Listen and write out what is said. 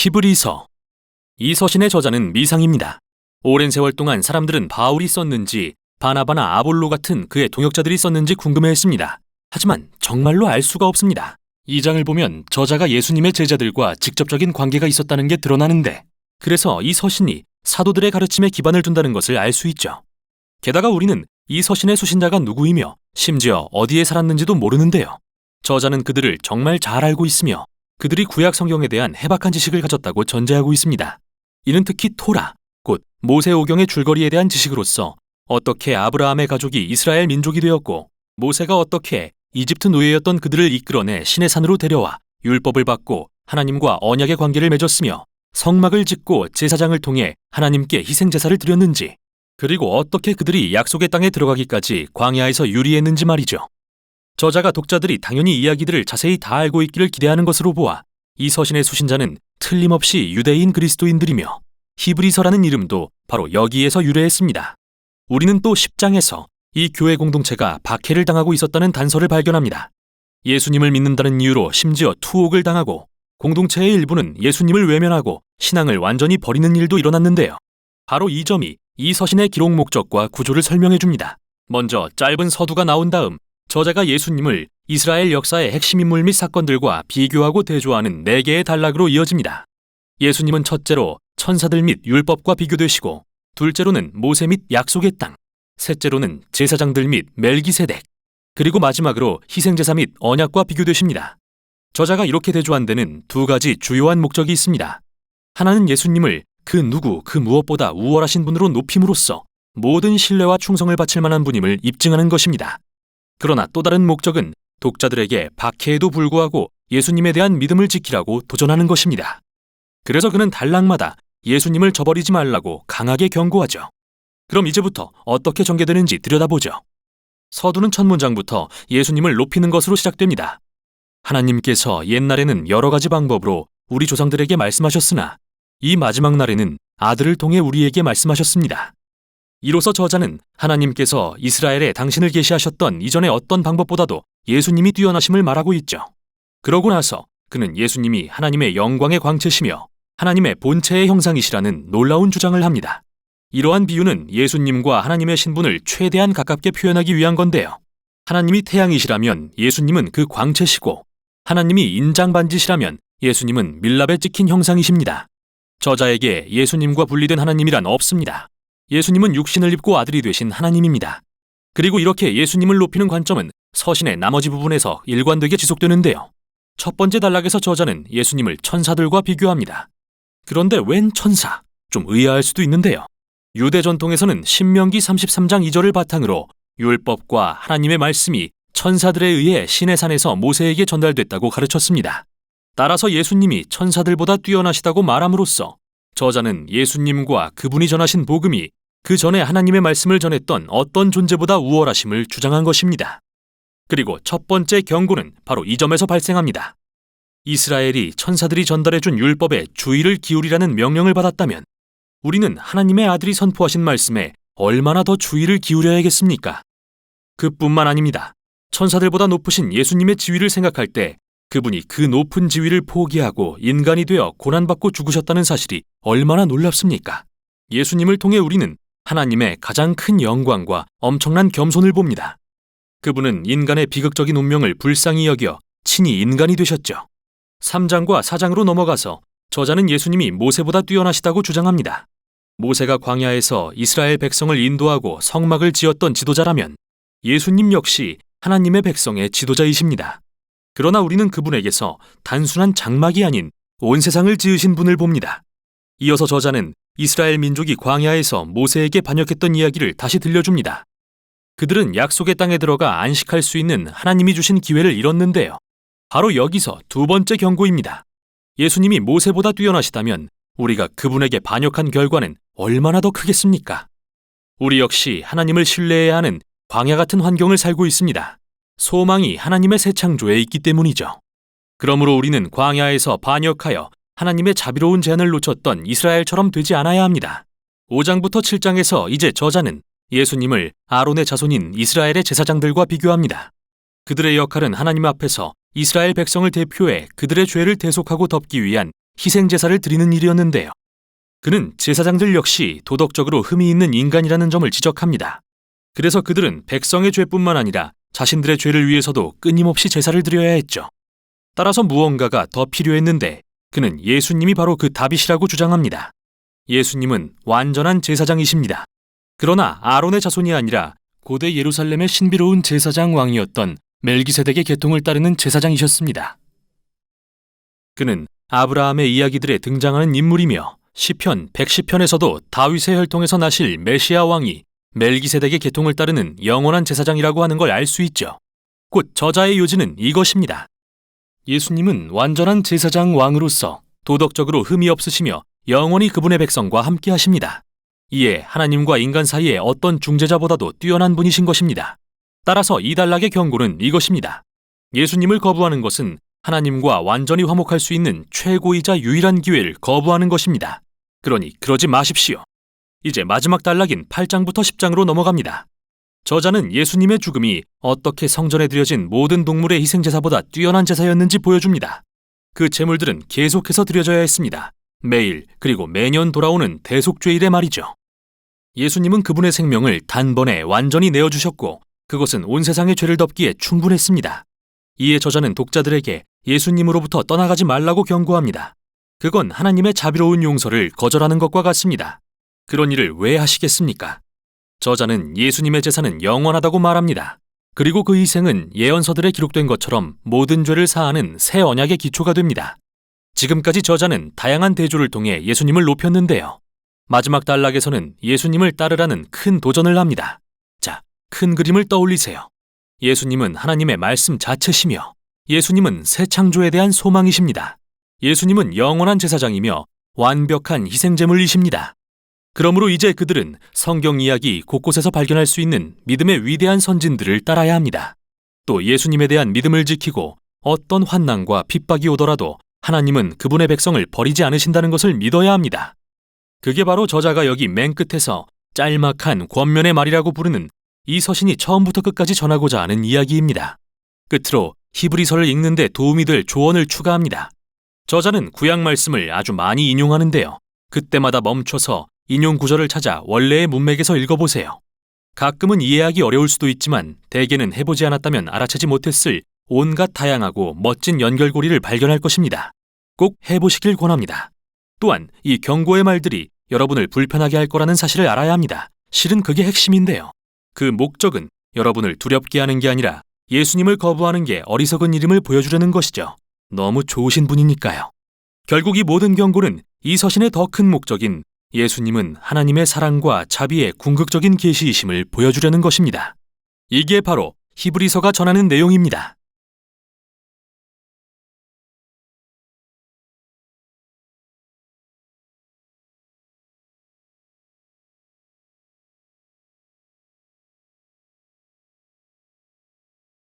히브리서. 이 서신의 저자는 미상입니다. 오랜 세월 동안 사람들은 바울이 썼는지 바나바나 아볼로 같은 그의 동역자들이 썼는지 궁금해했습니다. 하지만 정말로 알 수가 없습니다. 이 장을 보면 저자가 예수님의 제자들과 직접적인 관계가 있었다는 게 드러나는데, 그래서 이 서신이 사도들의 가르침에 기반을 둔다는 것을 알 수 있죠. 게다가 우리는 이 서신의 수신자가 누구이며 심지어 어디에 살았는지도 모르는데요. 저자는 그들을 정말 잘 알고 있으며 그들이 구약 성경에 대한 해박한 지식을 가졌다고 전제하고 있습니다. 이는 특히 토라, 곧 모세오경의 줄거리에 대한 지식으로서 어떻게 아브라함의 가족이 이스라엘 민족이 되었고 모세가 어떻게 이집트 노예였던 그들을 이끌어내 시내산으로 데려와 율법을 받고 하나님과 언약의 관계를 맺었으며 성막을 짓고 제사장을 통해 하나님께 희생제사를 드렸는지, 그리고 어떻게 그들이 약속의 땅에 들어가기까지 광야에서 유리했는지 말이죠. 저자가 독자들이 당연히 이야기들을 자세히 다 알고 있기를 기대하는 것으로 보아 이 서신의 수신자는 틀림없이 유대인 그리스도인들이며 히브리서라는 이름도 바로 여기에서 유래했습니다. 우리는 또 10장에서 이 교회 공동체가 박해를 당하고 있었다는 단서를 발견합니다. 예수님을 믿는다는 이유로 심지어 투옥을 당하고 공동체의 일부는 예수님을 외면하고 신앙을 완전히 버리는 일도 일어났는데요. 바로 이 점이 이 서신의 기록 목적과 구조를 설명해 줍니다. 먼저 짧은 서두가 나온 다음 저자가 예수님을 이스라엘 역사의 핵심 인물 및 사건들과 비교하고 대조하는 4개의 단락으로 이어집니다. 예수님은 첫째로 천사들 및 율법과 비교되시고, 둘째로는 모세 및 약속의 땅, 셋째로는 제사장들 및 멜기세덱, 그리고 마지막으로 희생제사 및 언약과 비교되십니다. 저자가 이렇게 대조한 데는 2가지 주요한 목적이 있습니다. 하나는 예수님을 그 누구 그 무엇보다 우월하신 분으로 높임으로써 모든 신뢰와 충성을 바칠 만한 분임을 입증하는 것입니다. 그러나 또 다른 목적은 독자들에게 박해에도 불구하고 예수님에 대한 믿음을 지키라고 도전하는 것입니다. 그래서 그는 단락마다 예수님을 저버리지 말라고 강하게 경고하죠. 그럼 이제부터 어떻게 전개되는지 들여다보죠. 서두는 첫 문장부터 예수님을 높이는 것으로 시작됩니다. 하나님께서 옛날에는 여러 가지 방법으로 우리 조상들에게 말씀하셨으나 이 마지막 날에는 아들을 통해 우리에게 말씀하셨습니다. 이로써 저자는 하나님께서 이스라엘에 당신을 계시하셨던 이전의 어떤 방법보다도 예수님이 뛰어나심을 말하고 있죠. 그러고 나서 그는 예수님이 하나님의 영광의 광채시며 하나님의 본체의 형상이시라는 놀라운 주장을 합니다. 이러한 비유는 예수님과 하나님의 신분을 최대한 가깝게 표현하기 위한 건데요. 하나님이 태양이시라면 예수님은 그 광채시고, 하나님이 인장반지시라면 예수님은 밀랍에 찍힌 형상이십니다. 저자에게 예수님과 분리된 하나님이란 없습니다. 예수님은 육신을 입고 아들이 되신 하나님입니다. 그리고 이렇게 예수님을 높이는 관점은 서신의 나머지 부분에서 일관되게 지속되는데요. 첫 번째 단락에서 저자는 예수님을 천사들과 비교합니다. 그런데 웬 천사? 좀 의아할 수도 있는데요. 유대 전통에서는 신명기 33장 2절을 바탕으로 율법과 하나님의 말씀이 천사들에 의해 시내산에서 모세에게 전달됐다고 가르쳤습니다. 따라서 예수님이 천사들보다 뛰어나시다고 말함으로써 저자는 예수님과 그분이 전하신 복음이 그 전에 하나님의 말씀을 전했던 어떤 존재보다 우월하심을 주장한 것입니다. 그리고 첫 번째 경고는 바로 이 점에서 발생합니다. 이스라엘이 천사들이 전달해준 율법에 주의를 기울이라는 명령을 받았다면 우리는 하나님의 아들이 선포하신 말씀에 얼마나 더 주의를 기울여야겠습니까? 그뿐만 아닙니다. 천사들보다 높으신 예수님의 지위를 생각할 때 그분이 그 높은 지위를 포기하고 인간이 되어 고난받고 죽으셨다는 사실이 얼마나 놀랍습니까? 예수님을 통해 우리는 하나님의 가장 큰 영광과 엄청난 겸손을 봅니다. 그분은 인간의 비극적인 운명을 불쌍히 여겨 친히 인간이 되셨죠. 3장과 4장으로 넘어가서 저자는 예수님이 모세보다 뛰어나시다고 주장합니다. 모세가 광야에서 이스라엘 백성을 인도하고 성막을 지었던 지도자라면 예수님 역시 하나님의 백성의 지도자이십니다. 그러나 우리는 그분에게서 단순한 장막이 아닌 온 세상을 지으신 분을 봅니다. 이어서 저자는 이스라엘 민족이 광야에서 모세에게 반역했던 이야기를 다시 들려줍니다. 그들은 약속의 땅에 들어가 안식할 수 있는 하나님이 주신 기회를 잃었는데요. 바로 여기서 2번째 경고입니다. 예수님이 모세보다 뛰어나시다면 우리가 그분에게 반역한 결과는 얼마나 더 크겠습니까? 우리 역시 하나님을 신뢰해야 하는 광야 같은 환경을 살고 있습니다. 소망이 하나님의 새 창조에 있기 때문이죠. 그러므로 우리는 광야에서 반역하여 하나님의 자비로운 제안을 놓쳤던 이스라엘처럼 되지 않아야 합니다. 5장부터 7장에서 이제 저자는 예수님을 아론의 자손인 이스라엘의 제사장들과 비교합니다. 그들의 역할은 하나님 앞에서 이스라엘 백성을 대표해 그들의 죄를 대속하고 덮기 위한 희생 제사를 드리는 일이었는데요. 그는 제사장들 역시 도덕적으로 흠이 있는 인간이라는 점을 지적합니다. 그래서 그들은 백성의 죄뿐만 아니라 자신들의 죄를 위해서도 끊임없이 제사를 드려야 했죠. 따라서 무언가가 더 필요했는데 그는 예수님이 바로 그 답이시라고 주장합니다. 예수님은 완전한 제사장이십니다. 그러나 아론의 자손이 아니라 고대 예루살렘의 신비로운 제사장 왕이었던 멜기세덱의 계통을 따르는 제사장이셨습니다. 그는 아브라함의 이야기들에 등장하는 인물이며 시편 110편에서도 다윗의 혈통에서 나실 메시아 왕이 멜기세덱의 계통을 따르는 영원한 제사장이라고 하는 걸 알 수 있죠. 곧 저자의 요지는 이것입니다. 예수님은 완전한 제사장 왕으로서 도덕적으로 흠이 없으시며 영원히 그분의 백성과 함께 하십니다. 이에 하나님과 인간 사이의 어떤 중재자보다도 뛰어난 분이신 것입니다. 따라서 이 단락의 경고는 이것입니다. 예수님을 거부하는 것은 하나님과 완전히 화목할 수 있는 최고이자 유일한 기회를 거부하는 것입니다. 그러니 그러지 마십시오. 이제 마지막 단락인 8장부터 10장으로 넘어갑니다. 저자는 예수님의 죽음이 어떻게 성전에 드려진 모든 동물의 희생제사보다 뛰어난 제사였는지 보여줍니다. 그 제물들은 계속해서 드려져야 했습니다. 매일 그리고 매년 돌아오는 대속죄일에 말이죠. 예수님은 그분의 생명을 단번에 완전히 내어주셨고 그것은 온 세상의 죄를 덮기에 충분했습니다. 이에 저자는 독자들에게 예수님으로부터 떠나가지 말라고 경고합니다. 그건 하나님의 자비로운 용서를 거절하는 것과 같습니다. 그런 일을 왜 하시겠습니까? 저자는 예수님의 제사는 영원하다고 말합니다. 그리고 그 희생은 예언서들에 기록된 것처럼 모든 죄를 사하는 새 언약의 기초가 됩니다. 지금까지 저자는 다양한 대조를 통해 예수님을 높였는데요. 마지막 단락에서는 예수님을 따르라는 큰 도전을 합니다. 자, 큰 그림을 떠올리세요. 예수님은 하나님의 말씀 자체시며 예수님은 새 창조에 대한 소망이십니다. 예수님은 영원한 제사장이며 완벽한 희생제물이십니다. 그러므로 이제 그들은 성경 이야기 곳곳에서 발견할 수 있는 믿음의 위대한 선진들을 따라야 합니다. 또 예수님에 대한 믿음을 지키고 어떤 환난과 핍박이 오더라도 하나님은 그분의 백성을 버리지 않으신다는 것을 믿어야 합니다. 그게 바로 저자가 여기 맨 끝에서 짤막한 권면의 말이라고 부르는 이 서신이 처음부터 끝까지 전하고자 하는 이야기입니다. 끝으로 히브리서를 읽는 데 도움이 될 조언을 추가합니다. 저자는 구약 말씀을 아주 많이 인용하는데요. 그때마다 멈춰서 인용 구절을 찾아 원래의 문맥에서 읽어보세요. 가끔은 이해하기 어려울 수도 있지만 대개는 해보지 않았다면 알아채지 못했을 온갖 다양하고 멋진 연결고리를 발견할 것입니다. 꼭 해보시길 권합니다. 또한 이 경고의 말들이 여러분을 불편하게 할 거라는 사실을 알아야 합니다. 실은 그게 핵심인데요. 그 목적은 여러분을 두렵게 하는 게 아니라 예수님을 거부하는 게 어리석은 일임을 보여주려는 것이죠. 너무 좋으신 분이니까요. 결국 이 모든 경고는 이 서신의 더 큰 목적인 예수님은 하나님의 사랑과 자비의 궁극적인 계시이심을 보여주려는 것입니다. 이게 바로 히브리서가 전하는 내용입니다.